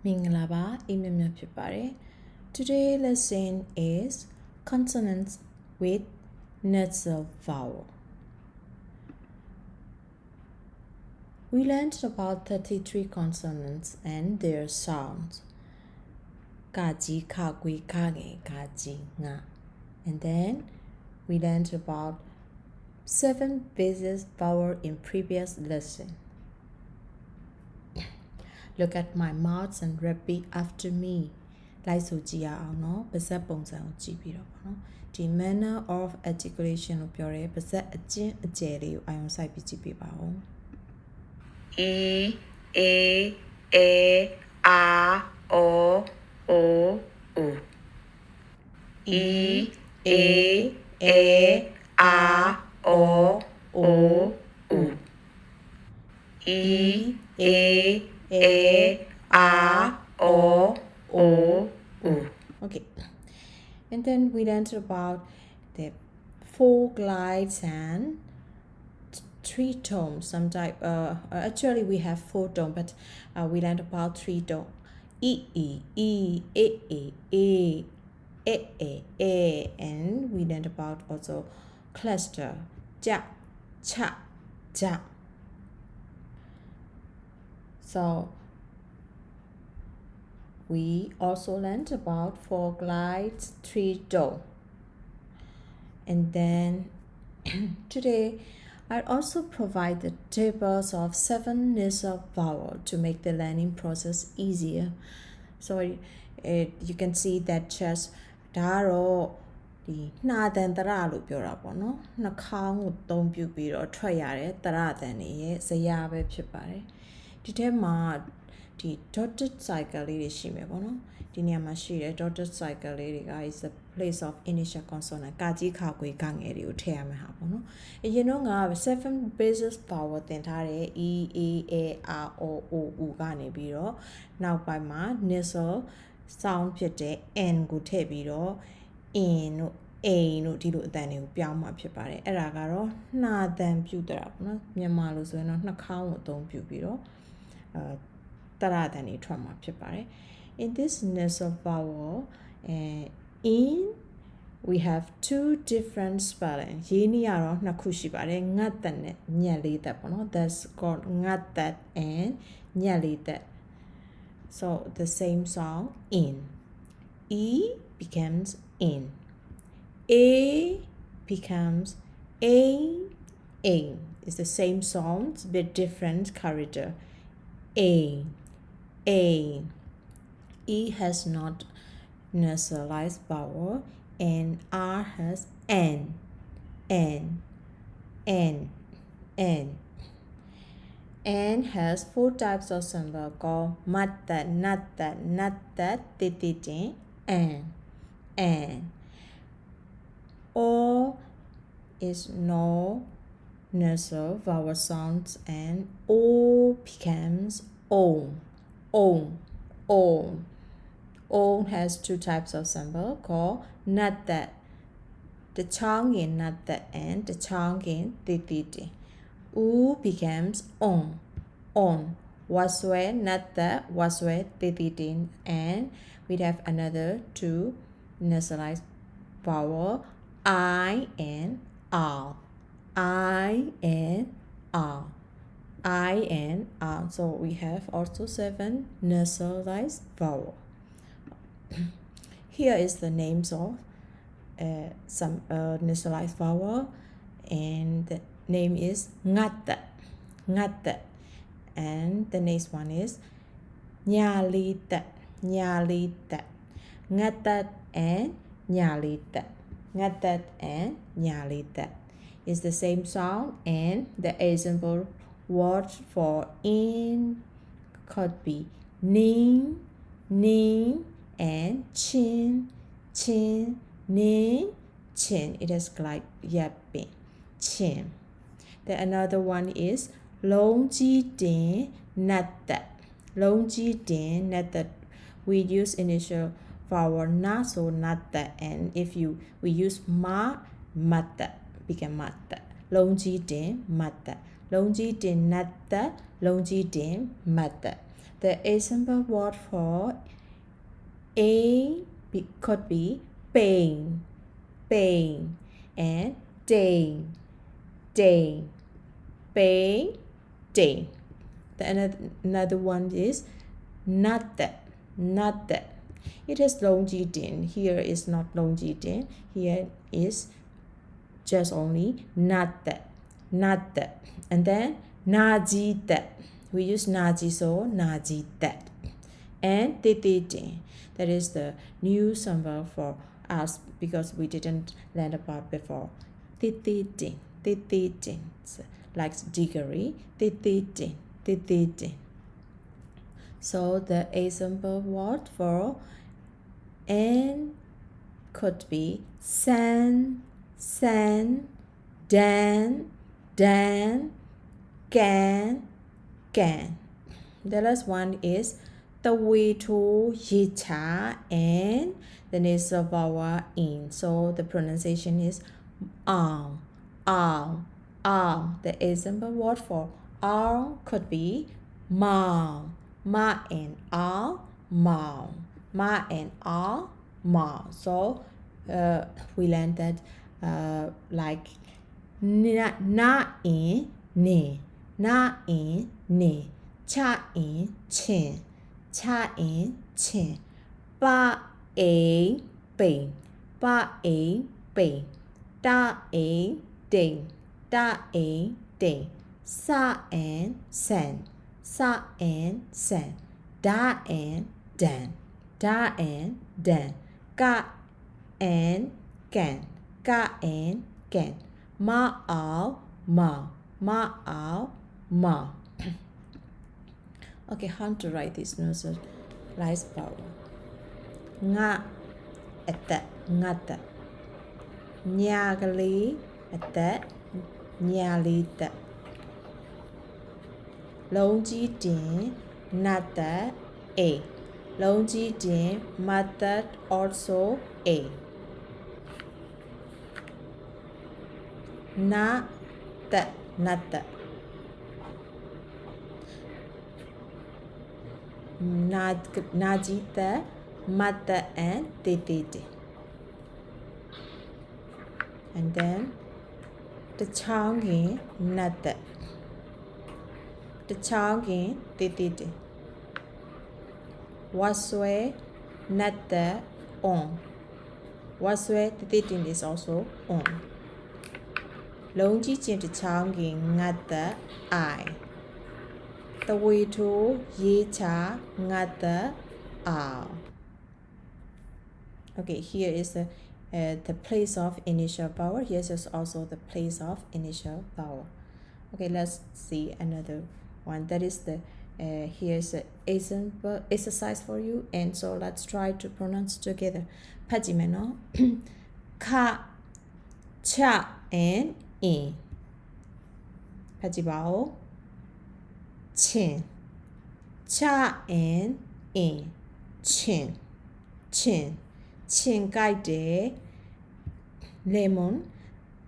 Mingalaba imemya phipare. Today's lesson is consonants with nasal vowel. We learned about 33 consonants and their sounds. Kaji, kagui, kage, kaji, nga. And then we learned about 7 basis vowel in previous lesson. Look at my mouth and repeat after me. Like so jia no, paset pongsan ji pi ro no. The manner of articulation ကိုပြောရဲပါစက်အကျဉ်းအကျယ်လေးကိုအာရုံစိုက်ပြီးကြည့်ပြပါဦး E A A R O O U E A A R O O U E A A R O O U. Okay. And then we learned about the 4 glides and 3 tones. Actually we have 4 tones, but we learned about 3 tones. E E E A A A A A A, and we learned about also cluster ja cha ja. So we also learned about 4 glides, 3 tones. And then today I also provide the tables of 7 nasal vowels to make the learning process easier. So you can see that just daro di na dan tara လို့ပြောတာပေါ့နော်နှာခေါင်းကိုသုံးပြုပြီးတော့ထွက်ရတဲ့တရတန်တွေရဲ့ဇယားပဲဖြစ်ပါတယ်ဒီထဲမှာဒီ dotted cycle လေးတွေရှိမယ်ပေါ့နော်ဒီနေရာမှာရှိတဲ့ dotted cycle လေးတွေက is the place of initial consonant ကာကြီးခါခွေခငယ်တွေကိုထည့်ရမှာပေါ့နော်အရင်တော့က7 basis vowel သင်ထားတဲ့ e a a r o o u ကနေပြီးတော့နောက်ပိုင်းမှာ nasal sound ဖြစ်တဲ့ n ကိုထည့်ပြီးတော့ in တို့ a တို့ဒီလိုအတန်တွေကိုပြောင်းမှာဖြစ်ပါတယ်အဲ့ဒါကတော့နှာတန်ပြုတ်တာပေါ့နော်မြန်မာလိုဆိုရင်တော့နှာခေါင်းကိုအသုံးပြုပြီးတော့တရတန်တွေထွက်မှာဖြစ်ပါတယ် in this nasal vowel in we have 2 different spelling ရေးနည်းကတော့နှစ်ခုရှိပါတယ်ငတ်တက်နဲ့ညက်လေးတက်ပေါ့နော် that's called ငတ်တက် and ညက်လေးတက် so the same sound in e becomes in a becomes a it's the same sound but different character a e has not nasalized vowel and r has n has 4 types of symbol called matta natta natta tititin and all is no nasal vowel sounds and o becomes o has 2 types of symbol called natta the chang in natta and the chang in tititi u becomes on waswe natta waswe tititin and we have another 2 nasalized vowel I and R. So we have also 7 nasalized vowel. Here is the names of some nasalized vowel, and the name is ngata, and the next one is nyalita, ngata and nyalita. Ngatat and nyalita is the same sound, and the example word for in could be ning and chin ning chin. It is like yapping chin. Then another one is longji din natat. We use initial vowel na, so natta, and if we use matta become matta. Longji din matta, longji din natta, longji din matta. the example word for could be pain, pain, and day, day, pain, day. Another one is not that, not that. It has longitude. Here is not longitude. Here is just only not that, not that. And then naji that. We use naji, so naji that. And tititi. That is the new symbol for us because we didn't learn about before. Tititi, tititi. Like degree. Tititi, tititi. So the example word for and could be san, san, dan, dan, can. The last one is the way to yicha and the nasal vowel in. So the pronunciation is The example word for could be ma and ma and ma. So we learned that like na in ne, na in ne, cha in chin, cha in chin, ba a bing, ba a bing, da a ding, da a ding, sa and san, sa and san, da and dan, da and dan, ga and gan, ga and gan, ma ao ma, ma ao ma. Okay, how to write this nasal rice vowel? Nga at that, ngata. Nyagali at that, nyalita. Longji din, nata a. Longji din, mata also a. Na that, nata. Najita, mata and tititi. And then the changi nata. The changi tititi. Waswe nata on. Waswe tititi is also on. Longji chin the changi ngata I. The way to yicha ngata a. Okay, here is the place of initial vowel. Here is also the place of initial vowel. Okay, let's see another one. That is the here's the example exercise for you, and so let's try to pronounce together. Pajimeno ka, cha, and in. Pajibao chin, cha and in, chin, chin, chin guide lemon,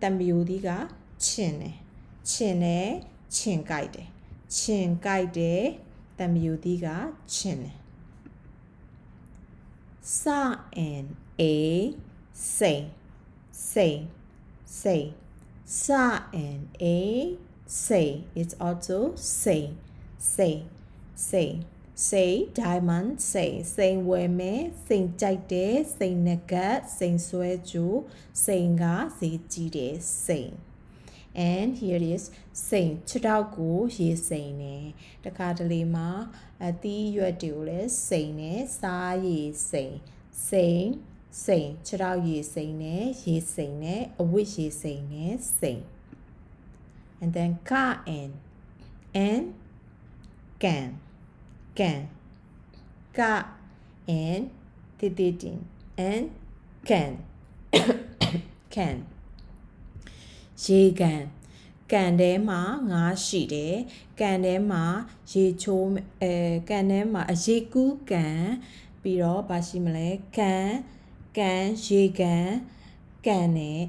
tambiudiga chin, chin, chin guide, tambiudiga chin. Sa and a, say, sa and a, say. It's also say. Diamond, say weme, say jide, say nugget, say sweju, say nga, say jide, say. And here is say chitagu, ye say ne. The kadalima, the yuadule, say ne, sa ye say. Say, chitau ye say ne, ye say ne, a wish ye say ne, say. And then ka and can, ka and tiditin and can. She can ကန်ထဲမှာငါးရှိတယ်ကန်ထဲမှာရေချိုးကန်ထဲမှာအရေကူးကန်ပြီးတော့ဘာရှိမလဲကန်ရေကန်နဲ့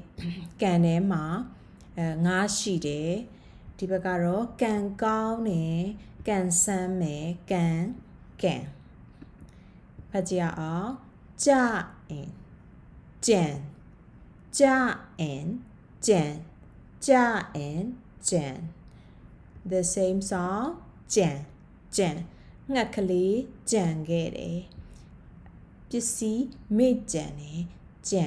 ကန်ထဲမှာငါးရှိတယ်ဒီဘက်ကတော့ကန်ကောင်းတယ်ကန်ဆမ်းမယ်ကန် can ဖတ်ကြည့်အောင်ကြင်ကြံကြင်ကြံကြင်ကြံ the same song ကြံကြံငှက်ကလေးကြံခဲ့တယ်ပစ္စည်းမေ့ကြံတယ်ကြံ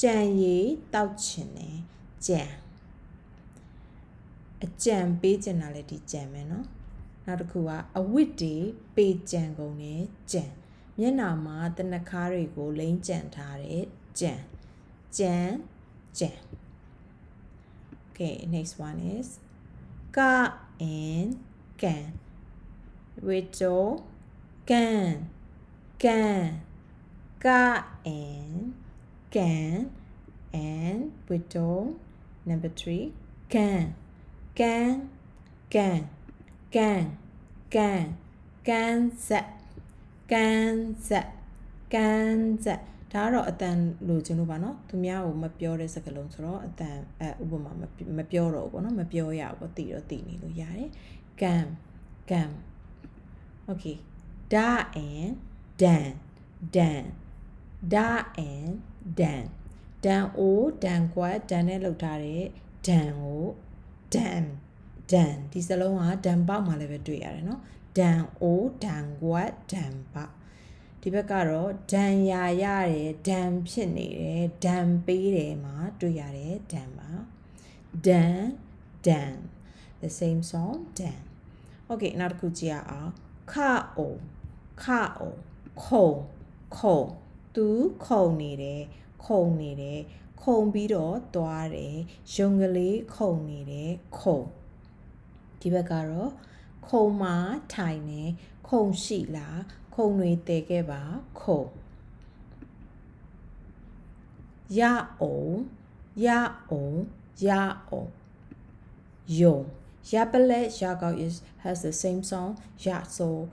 ကြံရည်တောက်ချင်တယ်ကြံအကြံပေးချင်တာလည်းဒီကြံမယ်နော်နောက်တစ်ခုကအဝတ်တွေပေးကြံကုန်တယ်ကြံမျက်နှာမှာတနခါးတွေကိုလိမ့်ကြံထားတယ်ကြံကြံကြံ okay next one is ကင် can widow can can ကင် can and widow number 3 can can can can can can set can set can set ဒါကတော့အတန်လို့ကျွန်တော်ပါเนาะသူများကိုမပြောတဲ့စကားလုံးဆိုတော့အတန်ဥပမာမပြောတော့ဘူးเนาะမပြောရဘူးတည်တော့တည်နေလို့ရတယ် can can okay da and dan dan da and dan dan o dan ကွာ dan နဲ့လောက်ထားတဲ့ dan ကို dan dan ဒီစလုံးက dan ပေါက်မှာလည်းပဲတွေ့ရတယ်เนาะ dan o dan ကွာ dan ပေါက်ဒီဘက်ကတော့ dan ရာရတယ် dan ဖြစ်နေတယ် dan ပေးတယ်မှာတွေ့ရတယ် dan ပါ dan dan the same song dan okay နောက်တစ်ခုကြည့်ရအောင်ခအိုခုံခုံသူခုံနေတယ်ခုံနေတယ်ခုံပြီးတော့သွားတယ်ရုံကလေးခုံနေတယ်ခုံဒီဘက်ကတော့ခုံမှာထိုင်နေခုံရှိလားခုံတွေတည်ခဲ့ပါခုံရအောင်ရအောင်ရအောင်ယုံYapalet Yagao has the same song. Ya so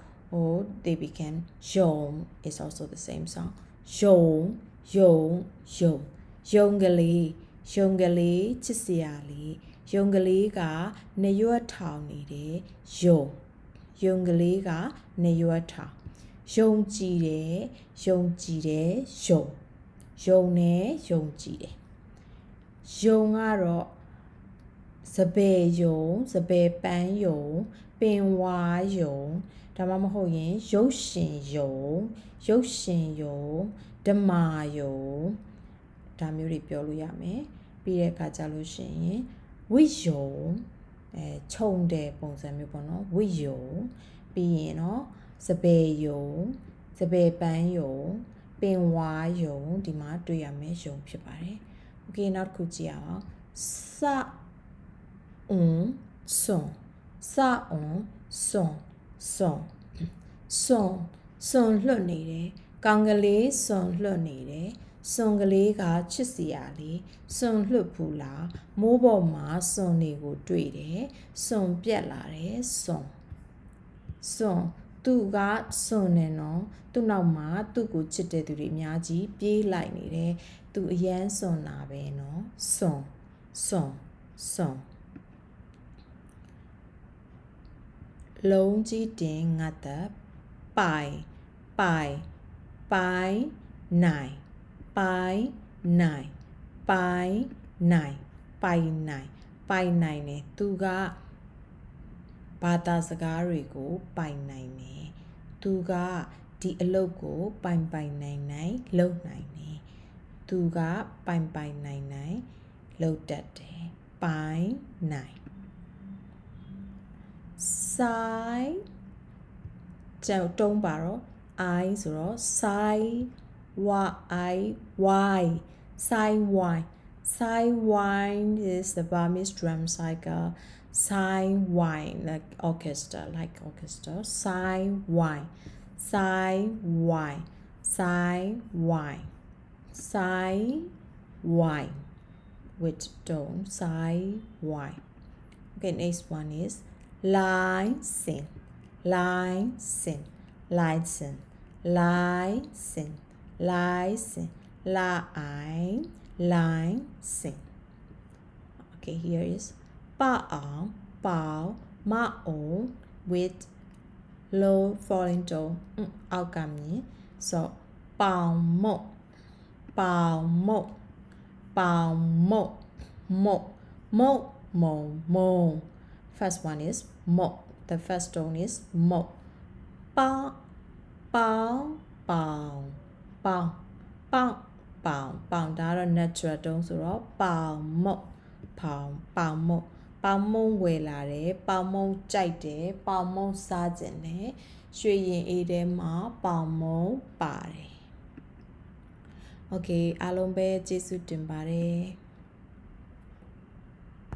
they became Yong is also the same song. Yong Yong Yong Yongali Yongali Chisiali Yongali ga Neyua Town nide Yong Yongali ga Neyua Town Yong Jide Yong Jide Yong Yong ne Yong Jide Yong aroစပယ်ယုံစပယ်ပန်းယုံပင်ဝါယုံဒါမှမဟုတ်ရင်ရုပ်ရှင်ယုံဓမ္မာယုံဒါမျိုးတွေပြောလို့ရမယ်ပြီးတဲ့အခါကျလို့ရှိရင်ဝိယုံခြုံတဲ့ပုံစံမျိုးပေါ့နော်ဝိယုံပြီးရင်เนาะစပယ်ယုံစပယ်ပန်းယုံပင်ဝါယုံဒီမှာတွေ့ရမယ်ယုံဖြစ်ပါတယ်โอเคနောက်တစ်ခုကြည့်အောင်စson sa on son son son son လွတ်နေတယ်ကောင်ကလေးson လွတ်နေတယ်son ကလေးကချစ်စရာလေး son လွတ်ဘူးလားမိုးပေါ်မှာ son တွေကိုတွေ့တယ် son ပြက်လာတယ် son son သူက son နဲ့နော်သူ့နောက်မှာသူ့ကိုချစ်တဲ့သူတွေအများကြီးပြေးလိုက်နေတယ်သူအရန် son လာပဲနော် son son sonလုံးကြီးတင်ငတ်တဲ့ပိုင်နိုင်တယ်သူကဘာသာစကားတွေကိုပိုင်နိုင်တယ်သူကဒီအလုပ်ကိုပိုင်နိုင်လုပ်နိုင်တယ်သူကပိုင်နိုင်လုပ်တတ်တယ်ပိုင်နိုင်ဆိုင်ကျောင်းတုံးပါတော့ I ဆိုတော့ sai wine is the Burmese drum cycle sai wine like orchestra sai wine with tone sai wine okay next one is license okay here is bao with low falling tone အောက်ကမြင် so ပေါင်မုတ်ပေါင်မုတ်ပေါင်မုတ်မုတ်မုတ်မုံမုံ first one is မုတ် the first tone is မုတ်ပေါင်ပေါင်ပေါင်ပေါင်ပေါင်ပေါင်ပေါင်ဒါတော့ natural tone ဆိုတော့ပေါင်မုတ်ပေါင်ပေါင်မုတ်ပေါင်မုံဝယ်လာတယ်ပေါင်မုံကြိုက်တယ်ပေါင်မုံစားခြင်းနဲ့ရွှေရင်အေးထဲမှာပေါင်မုံပါတယ် okay အားလုံးပဲကျေးဇူးတင်ပါတယ်